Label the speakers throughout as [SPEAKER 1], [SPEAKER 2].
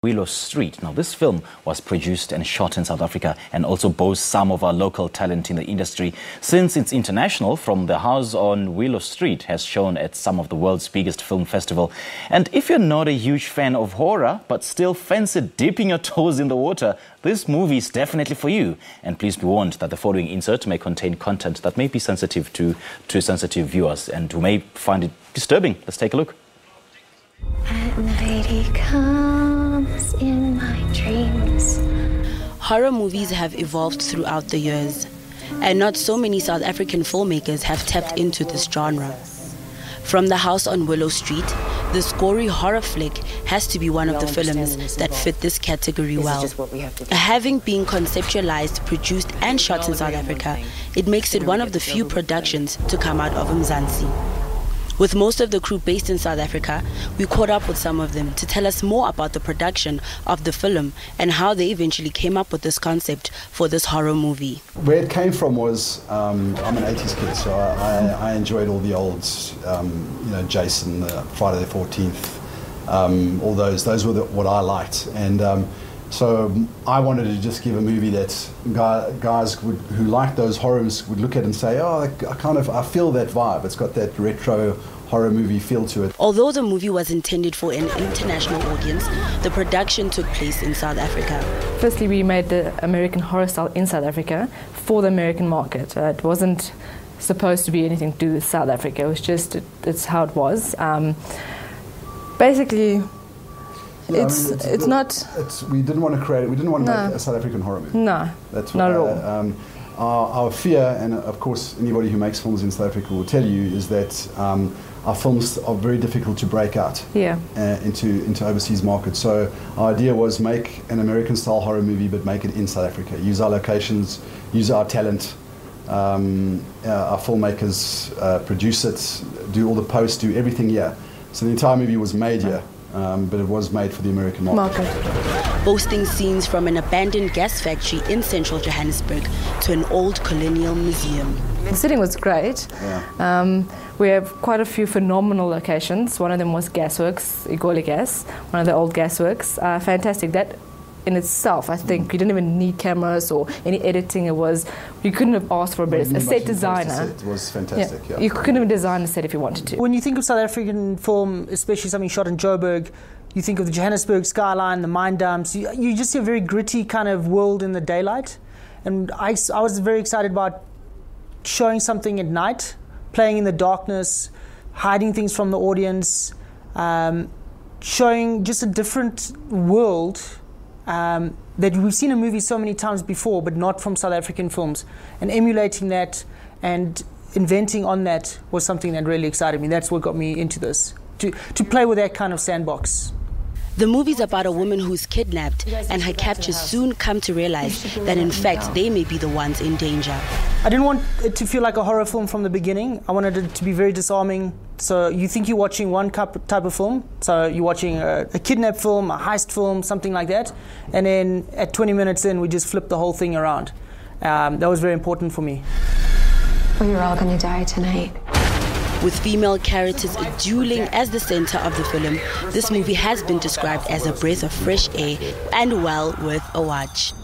[SPEAKER 1] Willow Street. Now, this film was produced and shot in South Africa and also boasts some of our local talent in the industry. Since it's international, From the House on Willow Street has shown at some of the world's biggest film festival. And if you're not a huge fan of horror, but still fancy dipping your toes in the water, this movie is definitely for you. And please be warned that the following insert may contain content that may be sensitive to sensitive viewers and who may find it disturbing. Let's take a look.
[SPEAKER 2] At night he comes in my dreams.
[SPEAKER 3] Horror movies have evolved throughout the years, and not so many South African filmmakers have tapped into this genre. From the House on Willow Street, this gory horror flick has to be one of the films that fit this category well. Having been conceptualized, produced and shot in South Africa, it makes it one of the few productions to come out of Mzansi. With most of the crew based in South Africa, we caught up with some of them to tell us more about the production of the film and how they eventually came up with this concept for this horror movie.
[SPEAKER 4] Where it came from was, I'm an 80s kid, so I enjoyed all the old, Jason, Friday the 14th, all those were what I liked. And so I wanted to just give a movie that guys who liked those horrors would look at and say, oh, I feel that vibe. It's got that retro horror movie feel to it.
[SPEAKER 3] Although the movie was intended for an international audience, the production took place in South Africa.
[SPEAKER 5] Firstly, we made the American horror style in South Africa for the American market. It wasn't supposed to be anything to do with South Africa. It was just, it's how it was. Basically, we didn't want to make a South African horror movie. No, that's not at all. Our fear, and of course anybody who makes films in South Africa will tell you, is that our films are very difficult to break out into overseas markets. So our idea was make an American style horror movie but make it in South Africa. Use our locations, use our talent, our filmmakers produce it, do all the post, do everything here. So the entire movie was made here. But it was made for the American market.
[SPEAKER 3] Boasting scenes from an abandoned gas factory in central Johannesburg to an old colonial museum.
[SPEAKER 5] The setting was great. Yeah. We have quite a few phenomenal locations. One of them was Gasworks, Igoli Gas, one of the old gasworks. Fantastic. That in itself, I think you didn't even need cameras or any editing. You couldn't have asked for a better set designer.
[SPEAKER 4] It was fantastic. Yeah.
[SPEAKER 5] You couldn't have designed a set if you wanted to.
[SPEAKER 6] When you think of South African film, especially something shot in Joburg, you think of the Johannesburg skyline, the mine dumps. You just see a very gritty kind of world in the daylight. And I was very excited about showing something at night, playing in the darkness, hiding things from the audience, showing just a different world that we've seen in movies so many times before, but not from South African films. And emulating that and inventing on that was something that really excited me. That's what got me into this, to play with that kind of sandbox.
[SPEAKER 3] The movie's about a woman who's kidnapped, and her captors soon come to realize that in fact they may be the ones in danger.
[SPEAKER 6] I didn't want it to feel like a horror film from the beginning. I wanted it to be very disarming. So you think you're watching one type of film, so you're watching a kidnap film, a heist film, something like that, and then at 20 minutes in we just flip the whole thing around. That was very important for me.
[SPEAKER 2] We were all going to die tonight.
[SPEAKER 3] With female characters dueling as the center of the film, this movie has been described as a breath of fresh air and well worth a watch.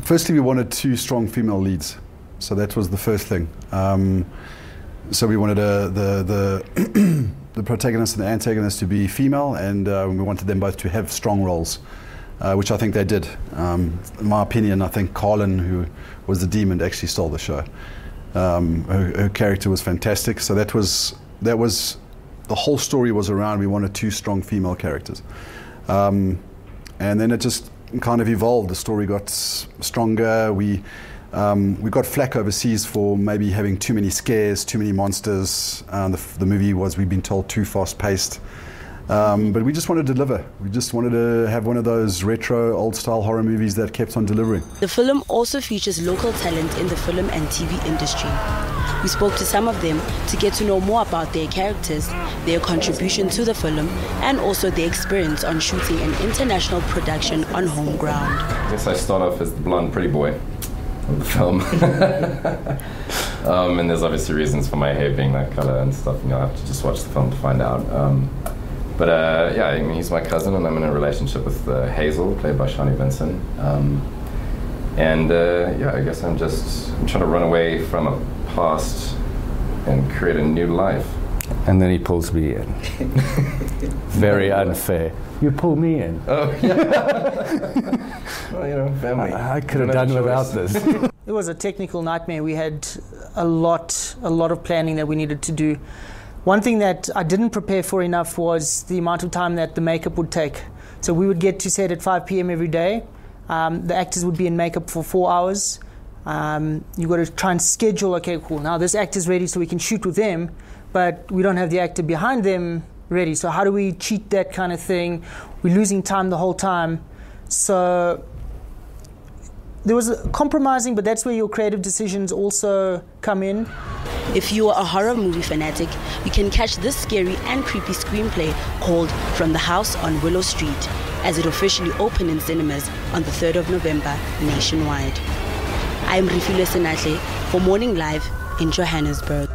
[SPEAKER 4] Firstly, we wanted 2 strong female leads, so that was the first thing. So we wanted the protagonist and the antagonist to be female, and we wanted them both to have strong roles, which I think they did. In my opinion, I think Carlin, who was the demon, actually stole the show. Her character was fantastic, so that was the whole story was around. We wanted 2 strong female characters, and then it just kind of evolved. The story got stronger. We got flack overseas for maybe having too many scares, too many monsters. The movie was, we've been told, too fast-paced. But we just wanted to deliver. We just wanted to have one of those retro, old-style horror movies that kept on delivering.
[SPEAKER 3] The film also features local talent in the film and TV industry. We spoke to some of them to get to know more about their characters, their contribution to the film, and also their experience on shooting an international production on home ground.
[SPEAKER 7] I guess I start off as the blonde pretty boy of the film. And there's obviously reasons for my hair being that color and stuff. I have to just watch the film to find out. But yeah, I mean, he's my cousin, and I'm in a relationship with Hazel, played by Shani Vinson. Yeah, I guess I'm trying to run away from a past and create a new life.
[SPEAKER 8] And then he pulls me in. Very unfair. You pull me in.
[SPEAKER 7] Oh, yeah. Well, you know, family.
[SPEAKER 8] I could have done without this.
[SPEAKER 6] It was a technical nightmare. We had a lot of planning that we needed to do. One thing that I didn't prepare for enough was the amount of time that the makeup would take. So we would get to set at 5 p.m. every day. The actors would be in makeup for 4 hours. You've got to try and schedule, okay, cool, now this actor's ready so we can shoot with them, but we don't have the actor behind them ready. So how do we cheat that kind of thing? We're losing time the whole time. So there was compromising, but that's where your creative decisions also come in.
[SPEAKER 3] If you are a horror movie fanatic, you can catch this scary and creepy screenplay called From the House on Willow Street, as it officially opened in cinemas on the 3rd of November nationwide. I am Rifile Senatle for Morning Live in Johannesburg.